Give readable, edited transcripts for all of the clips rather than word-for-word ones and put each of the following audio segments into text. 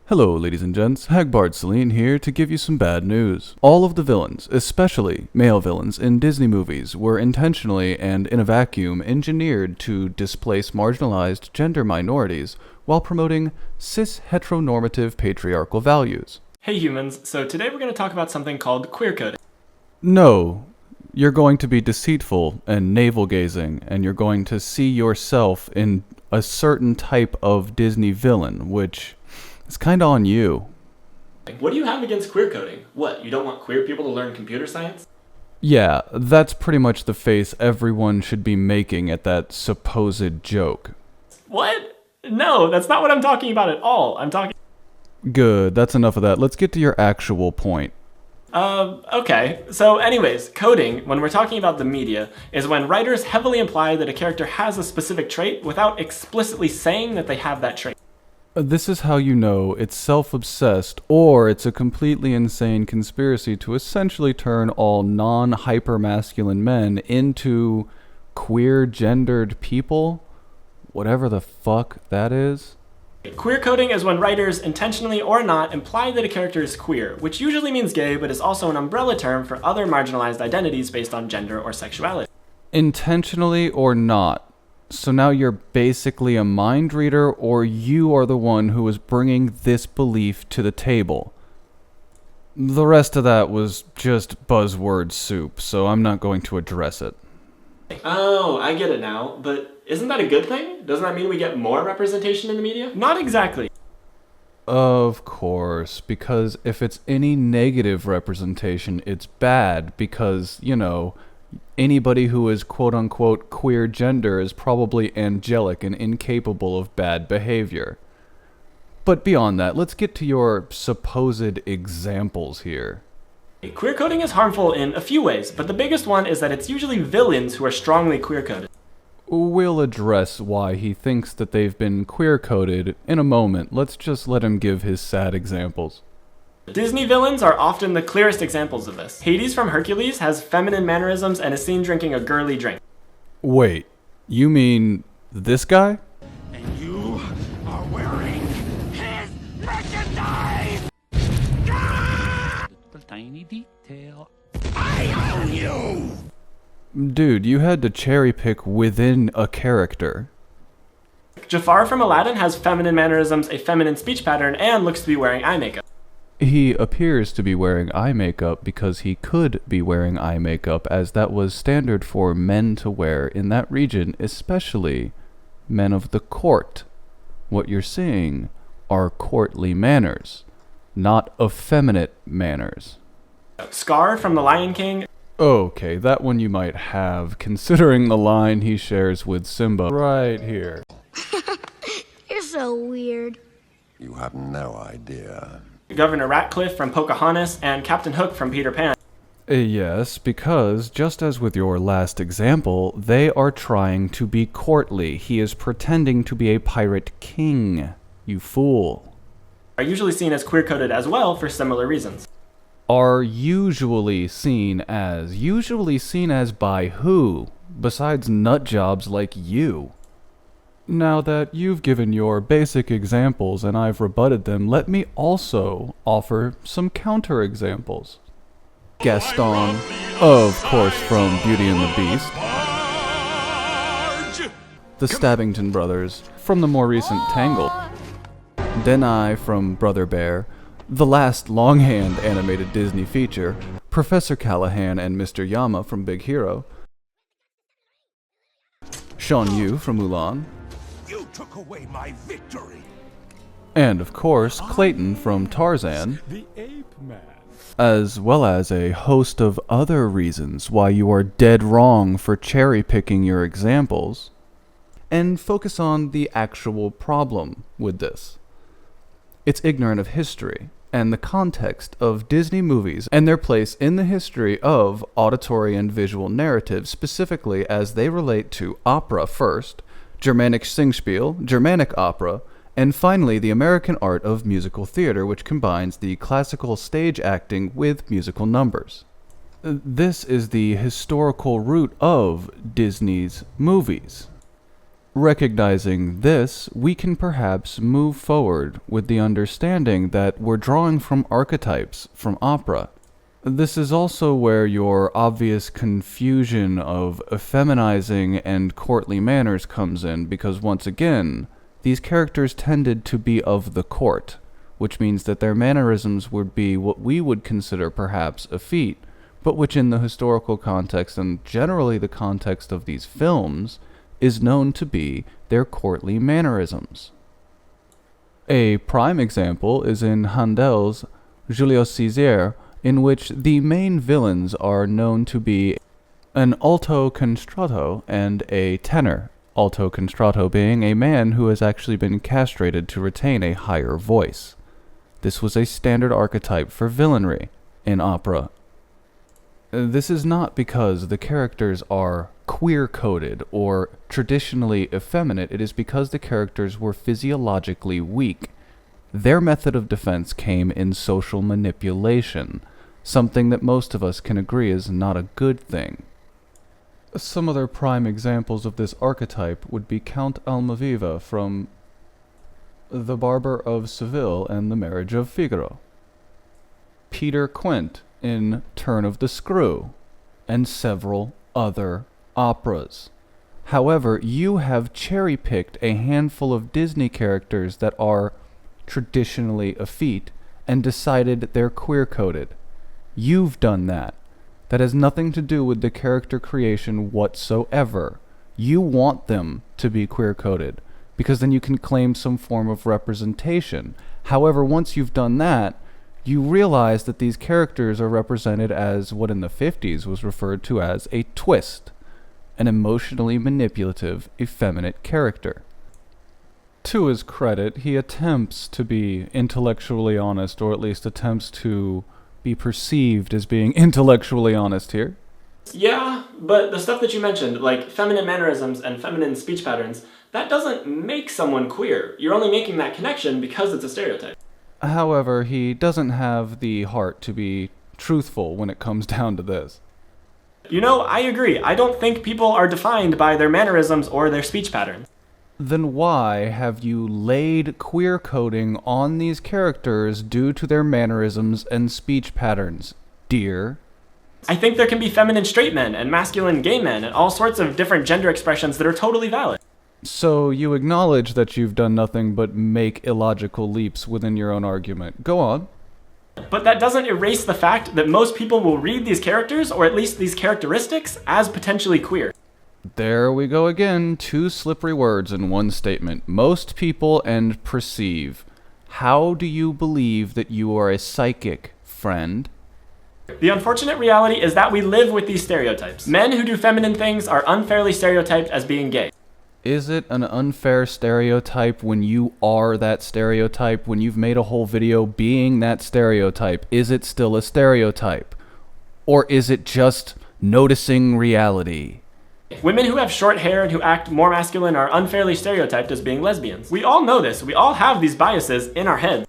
Hello, ladies and gents. Hagbard Celine here to give you some bad news. All of the villains, especially male villains in Disney movies, were intentionally and in a vacuum engineered to displace marginalized gender minorities while promoting cis-heteronormative patriarchal values. Hey humans, so today we're going to talk about something called queer coding. No, you're going to be deceitful and navel-gazing, and you're going to see yourself in a certain type of Disney villain, which is kinda on you. What do you have against queer coding? What, you don't want queer people to learn computer science? Yeah, that's pretty much the face everyone should be making at that supposed joke. What? No, that's not what I'm talking about at all. I'm talking... Good, that's enough of that. Let's get to your actual point. Okay. So anyways, coding, when we're talking about the media, is when writers heavily imply that a character has a specific trait without explicitly saying that they have that trait. This is how you know it's self-obsessed, or it's a completely insane conspiracy to essentially turn all non-hyper-masculine men into queer-gendered people? Whatever the fuck that is. Queer coding is when writers, intentionally or not, imply that a character is queer, which usually means gay, but is also an umbrella term for other marginalized identities based on gender or sexuality. Intentionally or not. So now you're basically a mind reader, or you are the one who is bringing this belief to the table. The rest of that was just buzzword soup, so I'm not going to address it. Oh, I get it now, but isn't that a good thing? Doesn't that mean we get more representation in the media? Not exactly. Of course, because if it's any negative representation, it's bad because, you know, anybody who is quote-unquote queer gender is probably angelic and incapable of bad behavior. But beyond that, let's get to your supposed examples here. Queer coding is harmful in a few ways, but the biggest one is that it's usually villains who are strongly queer coded. We'll address why he thinks that they've been queer-coded in a moment. Let's just let him give his sad examples. Disney villains are often the clearest examples of this. Hades from Hercules has feminine mannerisms and is seen drinking a girly drink. Wait, you mean this guy? And you are wearing his merchandise! The tiny detail. I own you! Dude, you had to cherry pick within a character. Jafar from Aladdin has feminine mannerisms, a feminine speech pattern, and looks to be wearing eye makeup. He appears to be wearing eye makeup because he could be wearing eye makeup, as that was standard for men to wear in that region, especially men of the court. What you're seeing are courtly manners, not effeminate manners. Scar from The Lion King. Okay, that one you might have, considering the line he shares with Simba right here. You're so weird. You have no idea. Governor Ratcliffe from Pocahontas, and Captain Hook from Peter Pan. Yes, because just as with your last example, they are trying to be courtly. He is pretending to be a pirate king, you fool. Are usually seen as queer coded as well for similar reasons. Are usually seen as by who, besides nutjobs like you? Now that you've given your basic examples and I've rebutted them, let me also offer some counterexamples. Gaston, of course from Beauty and the Beast. The Stabbington brothers from the more recent Tangled. Denai from Brother Bear. The last longhand animated Disney feature. Professor Callahan and Mr. Yama from Big Hero. Sean Yu from Mulan. You took away my victory! And of course, Clayton from Tarzan, The Ape Man. as well as a host of other reasons why you are dead wrong for cherry-picking your examples, and focus on the actual problem with this. It's ignorant of history and the context of Disney movies and their place in the history of auditory and visual narratives, specifically as they relate to opera first, Germanic Singspiel, Germanic opera, and finally the American art of musical theater, which combines the classical stage acting with musical numbers. This is the historical root of Disney's movies. Recognizing this, we can perhaps move forward with the understanding that we're drawing from archetypes from opera. This is also where your obvious confusion of effeminizing and courtly manners comes in, because once again, these characters tended to be of the court, which means that their mannerisms would be what we would consider perhaps effete, but which in the historical context and generally the context of these films is known to be their courtly mannerisms. A prime example is in Handel's Julius Caesar, in which the main villains are known to be an alto contralto and a tenor, alto contralto being a man who has actually been castrated to retain a higher voice. This was a standard archetype for villainry in opera. This is not because the characters are queer-coded or traditionally effeminate, it is because the characters were physiologically weak. Their method of defense came in social manipulation, something that most of us can agree is not a good thing. Some other prime examples of this archetype would be Count Almaviva from The Barber of Seville and The Marriage of Figaro, Peter Quint in Turn of the Screw, and several other operas. However, you have cherry-picked a handful of Disney characters that are traditionally effete and decided they're queer-coded. You've done that. That has nothing to do with the character creation whatsoever. You want them to be queer-coded, because then you can claim some form of representation. However, once you've done that, you realize that these characters are represented as what in the 50s was referred to as a twist, an emotionally manipulative, effeminate character. To his credit, he attempts to be intellectually honest, or at least attempts to be perceived as being intellectually honest here. Yeah, but the stuff that you mentioned, like feminine mannerisms and feminine speech patterns, that doesn't make someone queer. You're only making that connection because it's a stereotype. However, he doesn't have the heart to be truthful when it comes down to this. You know, I agree. I don't think people are defined by their mannerisms or their speech patterns. Then why have you laid queer coding on these characters due to their mannerisms and speech patterns, dear? I think there can be feminine straight men and masculine gay men and all sorts of different gender expressions that are totally valid. So you acknowledge that you've done nothing but make illogical leaps within your own argument. Go on. But that doesn't erase the fact that most people will read these characters, or at least these characteristics, as potentially queer. There we go again, two slippery words in one statement. Most people and perceive. How do you believe that you are a psychic, friend? The unfortunate reality is that we live with these stereotypes. Men who do feminine things are unfairly stereotyped as being gay. Is it an unfair stereotype when you are that stereotype? When you've made a whole video being that stereotype, is it still a stereotype? Or is it just noticing reality? Women who have short hair and who act more masculine are unfairly stereotyped as being lesbians. We all know this. We all have these biases in our heads.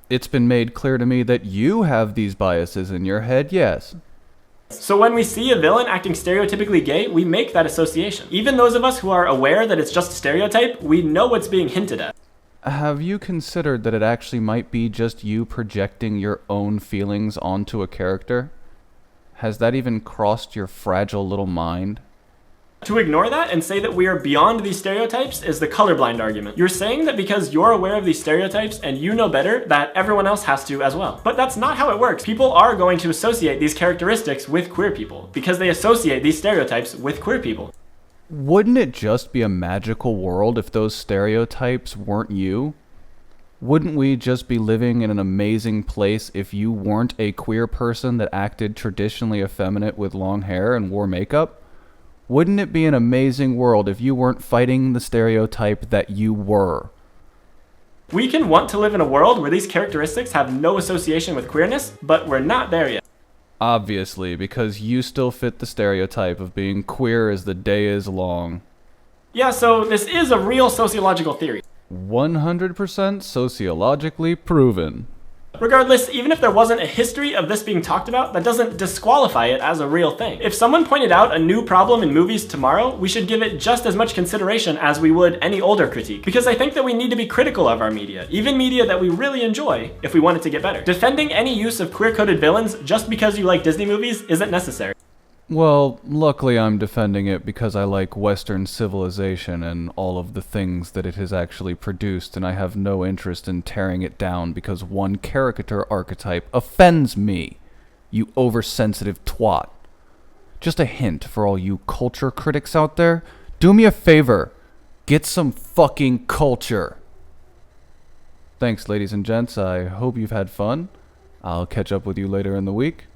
It's been made clear to me that you have these biases in your head, yes. So when we see a villain acting stereotypically gay, we make that association. Even those of us who are aware that it's just a stereotype, we know what's being hinted at. Have you considered that it actually might be just you projecting your own feelings onto a character? Has that even crossed your fragile little mind? To ignore that and say that we are beyond these stereotypes is the colorblind argument. You're saying that because you're aware of these stereotypes and you know better, that everyone else has to as well. But that's not how it works. People are going to associate these characteristics with queer people because they associate these stereotypes with queer people. Wouldn't it just be a magical world if those stereotypes weren't you? Wouldn't we just be living in an amazing place if you weren't a queer person that acted traditionally effeminate with long hair and wore makeup? Wouldn't it be an amazing world if you weren't fighting the stereotype that you were? We can want to live in a world where these characteristics have no association with queerness, but we're not there yet. Obviously, because you still fit the stereotype of being queer as the day is long. Yeah, so this is a real sociological theory. 100% sociologically proven. Regardless, even if there wasn't a history of this being talked about, that doesn't disqualify it as a real thing. If someone pointed out a new problem in movies tomorrow, we should give it just as much consideration as we would any older critique. Because I think that we need to be critical of our media, even media that we really enjoy, if we want it to get better. Defending any use of queer-coded villains just because you like Disney movies isn't necessary. Well, luckily I'm defending it because I like Western civilization and all of the things that it has actually produced, and I have no interest in tearing it down because one caricature archetype offends me, you oversensitive twat. Just a hint for all you culture critics out there, do me a favor, get some fucking culture. Thanks, ladies and gents, I hope you've had fun. I'll catch up with you later in the week.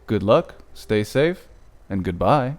Good luck, stay safe, and goodbye.